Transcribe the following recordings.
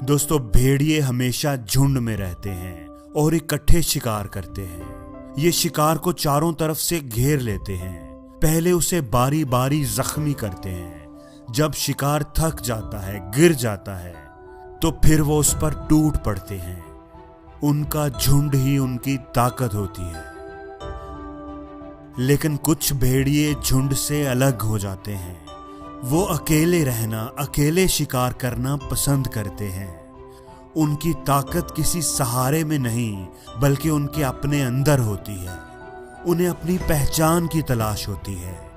दोस्तों, भेड़िए हमेशा झुंड में रहते हैं और इकट्ठे शिकार करते हैं। ये शिकार को चारों तरफ से घेर लेते हैं। पहले उसे बारी बारी जख्मी करते हैं। जब शिकार थक जाता है, गिर जाता है, तो फिर वो उस पर टूट पड़ते हैं। उनका झुंड ही उनकी ताकत होती है। लेकिन कुछ भेड़िए झुंड से अलग हो जाते हैं। वो अकेले रहना, अकेले शिकार करना पसंद करते हैं। उनकी ताकत किसी सहारे में नहीं, बल्कि उनके अपने अंदर होती है। उन्हें अपनी पहचान की तलाश होती है।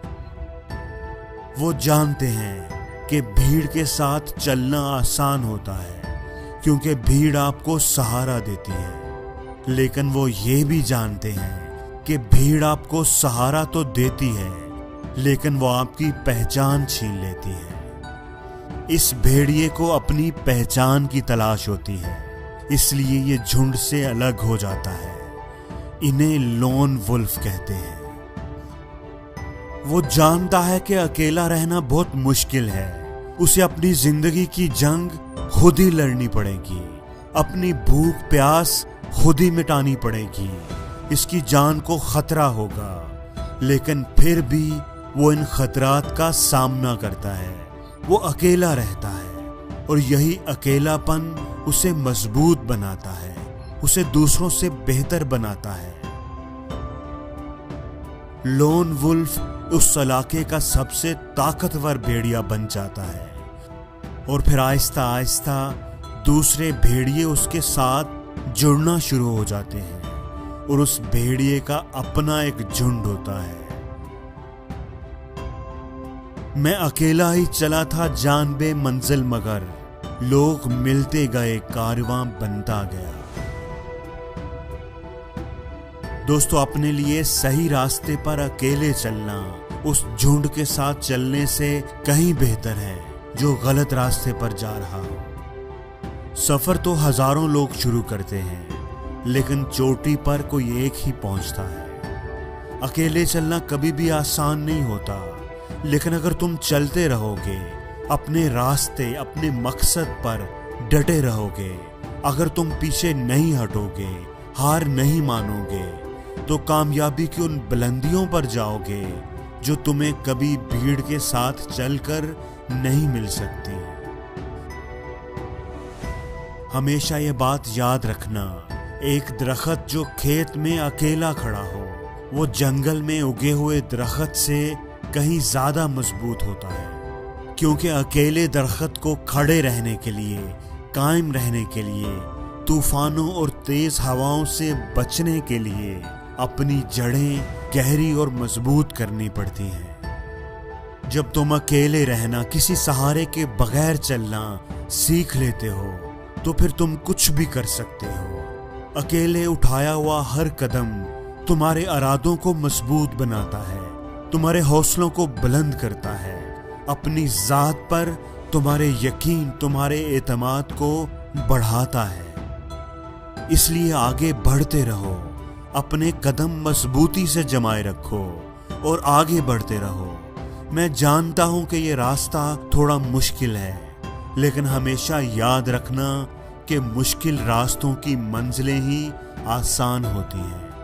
वो जानते हैं कि भीड़ के साथ चलना आसान होता है, क्योंकि भीड़ आपको सहारा देती है। लेकिन वो ये भी जानते हैं कि भीड़ आपको सहारा तो देती है, लेकिन वो आपकी पहचान छीन लेती है। इस भेड़िए को अपनी पहचान की तलाश होती है, इसलिए ये झुंड से अलग हो जाता है। इन्हें लोन वुल्फ कहते हैं। वो जानता है कि अकेला रहना बहुत मुश्किल है। उसे अपनी जिंदगी की जंग खुद ही लड़नी पड़ेगी। अपनी भूख प्यास खुद ही मिटानी पड़ेगी। इसकी जान को खतरा होगा, लेकिन फिर भी वो इन खतरात का सामना करता है। वो अकेला रहता है और यही अकेलापन उसे मजबूत बनाता है, उसे दूसरों से बेहतर बनाता है। लोन वुल्फ उस इलाके का सबसे ताकतवर भेड़िया बन जाता है और फिर आहिस्ता आहिस्ता दूसरे भेड़िए उसके साथ जुड़ना शुरू हो जाते हैं और उस भेड़िए का अपना एक झुंड होता है। मैं अकेला ही चला था जान बे मंजिल, मगर लोग मिलते गए, कारवां बनता गया। दोस्तों, अपने लिए सही रास्ते पर अकेले चलना उस झुंड के साथ चलने से कहीं बेहतर है जो गलत रास्ते पर जा रहा हो। सफर तो हजारों लोग शुरू करते हैं, लेकिन चोटी पर कोई एक ही पहुंचता है। अकेले चलना कभी भी आसान नहीं होता, लेकिन अगर तुम चलते रहोगे, अपने रास्ते, अपने मकसद पर डटे रहोगे, अगर तुम पीछे नहीं हटोगे, हार नहीं मानोगे, तो कामयाबी की उन बुलंदियों पर जाओगे जो तुम्हें कभी भीड़ के साथ चलकर नहीं मिल सकती। हमेशा ये बात याद रखना, एक दरख्त जो खेत में अकेला खड़ा हो, वो जंगल में उगे हुए दरख्त से कहीं ज्यादा मजबूत होता है। क्योंकि अकेले दरख्त को खड़े रहने के लिए, कायम रहने के लिए, तूफानों और तेज हवाओं से बचने के लिए अपनी जड़ें गहरी और मजबूत करनी पड़ती हैं। जब तुम अकेले रहना, किसी सहारे के बगैर चलना सीख लेते हो, तो फिर तुम कुछ भी कर सकते हो। अकेले उठाया हुआ हर कदम तुम्हारे इरादों को मजबूत बनाता है, तुम्हारे हौसलों को बुलंद करता है, अपनी जात पर तुम्हारे यकीन, तुम्हारे एतमाद को बढ़ाता है। इसलिए आगे बढ़ते रहो, अपने कदम मजबूती से जमाए रखो और आगे बढ़ते रहो। मैं जानता हूं कि ये रास्ता थोड़ा मुश्किल है, लेकिन हमेशा याद रखना कि मुश्किल रास्तों की मंजिलें ही आसान होती हैं।